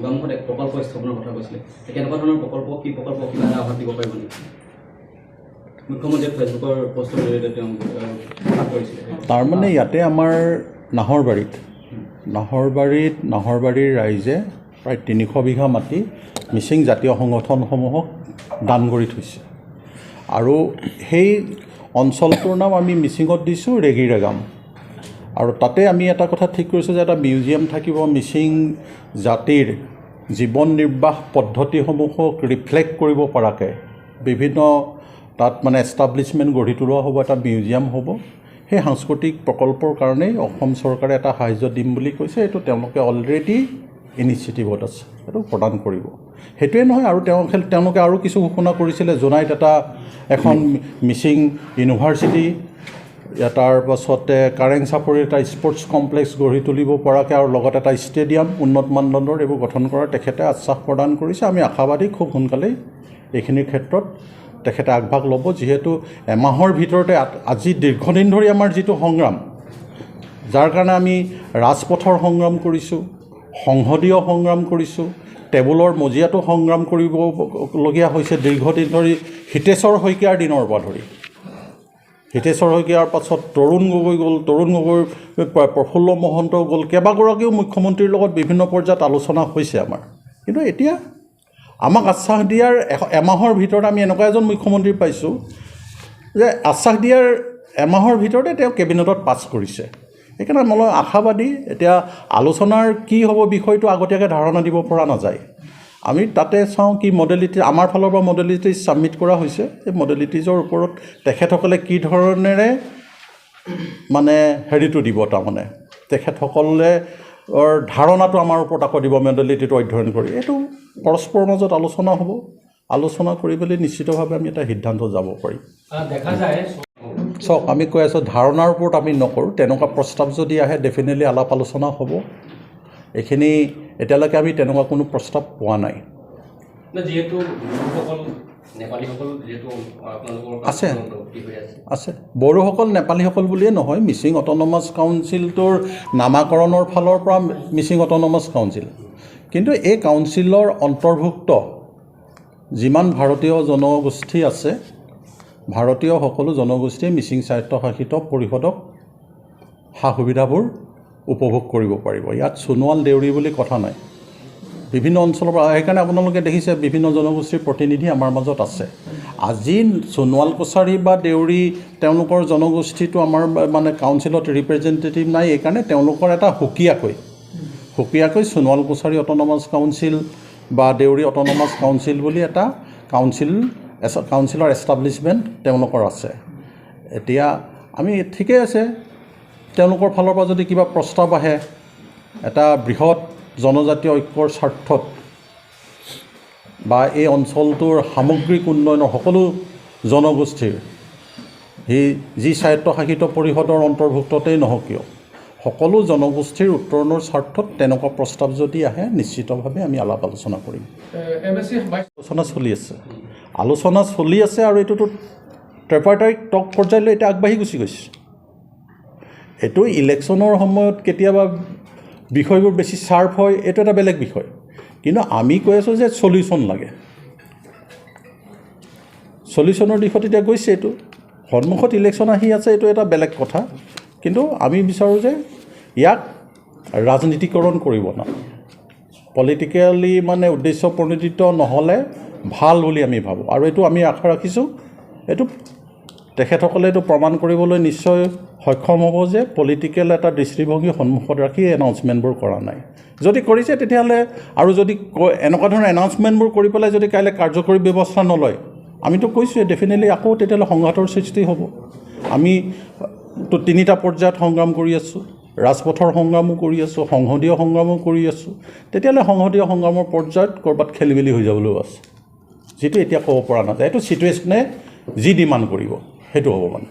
গামত এক প্ৰকল্প স্থাপনৰ কথা কৈছিলে কেনেকুৱা ধৰণৰ প্ৰকল্প কি প্ৰকল্প কিবা এটা আভাস দিব পাৰিব নেকি মুখ্যমন্ত্ৰীয়ে ফেচবুকৰ পোষ্টৰ জৰিয়তে তেওঁ প্ৰকাশ কৰিছিলে তাৰমানে ইয়াতে আমাৰ নাহৰবাৰীৰ ৰাইজে প্ৰায় 300 বিঘা মাটি মিচিং জাতীয় সংগঠনসমূহক দান কৰি থৈছে আৰু সেই অঞ্চলটোৰ নাম আমি মিচিঙত দিছোঁ ৰেগিৰেগাম আৰু তাতে আমি এটা কথা ঠিক কৰিছোঁ যে এটা মিউজিয়াম থাকিব মিচিং জাতিৰ জীৱন নিৰ্বাহ পদ্ধতিসমূহক ৰিফ্লেক্ট কৰিব পৰাকৈ বিভিন্ন তাত মানে এষ্টাব্লিছমেণ্ট গঢ়ি তোলোৱা হ'ব এটা মিউজিয়াম হ'ব সেই সাংস্কৃতিক প্ৰকল্পৰ কাৰণেই অসম চৰকাৰে এটা সাহায্য দিম বুলি কৈছে এইটো তেওঁলোকে অলৰেডি ইনিচিয়েটিভত আছে এইটো প্ৰদান কৰিব সেইটোৱে নহয় আৰু তেওঁলোকে আৰু কিছু ঘোষণা কৰিছিলে জোনাইত এখন মিচিং ইউনিভাৰ্চিটি তাৰ পাছতে কাৰেং চাপৰিৰ এটা স্পৰ্টছ কমপ্লেক্স গঢ়ি তুলিব পৰাকৈ আৰু লগতে এটা ষ্টেডিয়াম উন্নত মানদণ্ডৰ এইবোৰ গঠন কৰাৰ তেখেতে আশ্বাস প্ৰদান কৰিছে আমি আশাবাদী খুব সোনকালেই এইখিনিৰ ক্ষেত্ৰত তেখেতে আগভাগ ল'ব যিহেতু এমাহৰ ভিতৰতে আজি দীৰ্ঘদিন ধৰি আমাৰ যিটো সংগ্ৰাম যাৰ কাৰণে আমি ৰাজপথৰ সংগ্ৰাম কৰিছোঁ সংসদীয় সংগ্ৰাম কৰিছোঁ টেবুলৰ মজিয়াটো সংগ্ৰাম কৰিবলগীয়া হৈছে দীৰ্ঘদিন ধৰি হিতেশ্বৰ শইকীয়াৰ দিনৰ পৰা ধৰি হিতেশ্বৰ শইকীয়াৰ পাছত তৰুণ গগৈ গ'ল তৰুণ গগৈৰ প্ৰফুল্ল মহন্ত গ'ল কেইবাগৰাকীও মুখ্যমন্ত্ৰীৰ লগত বিভিন্ন পৰ্যায়ত আলোচনা হৈছে আমাৰ কিন্তু এতিয়া আমাক আশ্বাস দিয়াৰ এমাহৰ ভিতৰত আমি এনেকুৱা এজন মুখ্যমন্ত্ৰী পাইছোঁ যে আশ্বাস দিয়াৰ এমাহৰ ভিতৰতে তেওঁ কেবিনেটত পাছ কৰিছে সেইকাৰণে মই আশাবাদী এতিয়া আলোচনাৰ কি হ'ব বিষয়টো আগতীয়াকৈ ধাৰণা দিব পৰা নাযায় আমি তাতে চাওঁ কি মডেলিটি আমাৰ ফালৰ পৰা মডেলিটিজ ছাবমিট কৰা হৈছে এই মডেলিটিজৰ ওপৰত তেখেতসকলে কি ধৰণেৰে মানে হেৰিটো দিব তাৰমানে তেখেতসকলে ধাৰণাটো আমাৰ ওপৰত আকৌ দিব মডেলিটিটো অধ্যয়ন কৰি এইটো পৰস্পৰৰ মাজত আলোচনা হ'ব আলোচনা কৰি পেলাই নিশ্চিতভাৱে আমি এটা সিদ্ধান্ত যাব পাৰিম দেখা যায় চাওক আমি কৈ আছোঁ ধাৰণাৰ ওপৰত আমি নকৰোঁ তেনেকুৱা প্ৰস্তাৱ যদি আহে ডেফিনেটলি আলাপ আলোচনা হ'ব এইখিনি এতিয়ালৈকে আমি তেনেকুৱা কোনো প্ৰস্তাৱ পোৱা নাই যিহেতু আছে বড়োসকল নেপালীসকল বুলিয়ে নহয় মিচিং অট'নমাছ কাউন্সিলটোৰ নামাকৰণৰ ফালৰ পৰা মিচিং অট'নমাছ কাউন্সিল কিন্তু এই কাউন্সিলৰ অন্তৰ্ভুক্ত যিমান ভাৰতীয় জনগোষ্ঠী আছে ভাৰতীয় সকলো জনগোষ্ঠীয়ে মিচিং স্বায়ত্তশাসিত পৰিষদক সা সুবিধাবোৰ উপভোগ কৰিব পাৰিব ইয়াত সোণোৱাল দেউৰী বুলি কথা নাই বিভিন্ন অঞ্চলৰ পৰা সেইকাৰণে আপোনালোকে দেখিছে বিভিন্ন জনগোষ্ঠীৰ প্ৰতিনিধি আমাৰ মাজত আছে আজি সোণোৱাল কছাৰী বা দেউৰী তেওঁলোকৰ জনগোষ্ঠীটো আমাৰ মানে কাউন্সিলত ৰিপ্ৰেজেণ্টেটিভ নাই এইকাৰণে তেওঁলোকৰ এটা সুকীয়াকৈ সোণোৱাল কছাৰী অট'নমাছ কাউন্সিল বা দেউৰী অট'নমাছ কাউন্সিল বুলি এটা কাউন্সিলৰ এষ্টাব্লিছমেণ্ট তেওঁলোকৰ আছে এতিয়া আমি ঠিকেই আছে তেওঁলোকৰ ফালৰ পৰা যদি কিবা প্ৰস্তাৱ আহে এটা বৃহৎ জনজাতীয় ঐক্যৰ স্বাৰ্থত বা এই অঞ্চলটোৰ সামগ্ৰিক উন্নয়নৰ সকলো জনগোষ্ঠীৰ যি স্বায়ত্তশাসিত পৰিষদৰ অন্তৰ্ভুক্ততেই নহওক কিয় সকলো জনগোষ্ঠীৰ উত্তৰণৰ স্বাৰ্থত তেনেকুৱা প্ৰস্তাৱ যদি আহে নিশ্চিতভাৱে আমি আলাপ আলোচনা কৰিম আলোচনা চলি আছে আৰু এইটোতো ট্ৰেপাৰ্টাৰিক টক পৰ্যায়লৈ এতিয়া আগবাঢ়ি গুচি গৈছে এইটো ইলেকশ্যনৰ সময়ত কেতিয়াবা বিষয়বোৰ বেছি শ্বাৰ্প হয় এইটো এটা বেলেগ বিষয় কিন্তু আমি কৈ আছোঁ যে চলিউশ্যন লাগে চলিউশ্যনৰ দিশত এতিয়া গৈছে এইটো সন্মুখত ইলেকশ্যন আহি আছে এইটো এটা বেলেগ কথা কিন্তু আমি বিচাৰোঁ যে ইয়াক ৰাজনীতিকৰণ কৰিব নালাগে পলিটিকেলি মানে উদ্দেশ্য প্ৰণোদিত নহ'লে ভাল বুলি আমি ভাবোঁ আৰু এইটো আমি আশা ৰাখিছোঁ এইটো তেখেতসকলে এইটো প্ৰমাণ কৰিবলৈ নিশ্চয় সক্ষম হ'ব যে পলিটিকেল এটা দৃষ্টিভংগী সন্মুখত ৰাখি এনাউন্সমেণ্টবোৰ কৰা নাই যদি কৰিছে তেতিয়াহ'লে আৰু যদি এনেকুৱা ধৰণৰ এনাউন্সমেণ্টবোৰ কৰি পেলাই যদি কাইলৈ কাৰ্যকৰী ব্যৱস্থা নলয় আমিতো কৈছোঁৱে ডেফিনেটলি আকৌ তেতিয়াহ'লে সংঘাতৰ সৃষ্টি হ'ব আমিতো 3টা পৰ্যায়ত সংগ্ৰাম কৰি আছোঁ ৰাজপথৰ সংগ্ৰামো কৰি আছোঁ সংসদীয় সংগ্ৰামো কৰি আছোঁ তেতিয়াহ'লে সংসদীয় সংগ্ৰামৰ পৰ্যায়ত ক'ৰবাত খেলিমেলি হৈ যাবলৈও আছে যিটো এতিয়া ক'ব পৰা নাযায় এইটো ছিটুৱেশ্যনে যি ডিমাণ্ড কৰিব সেইটো হ'ব মানে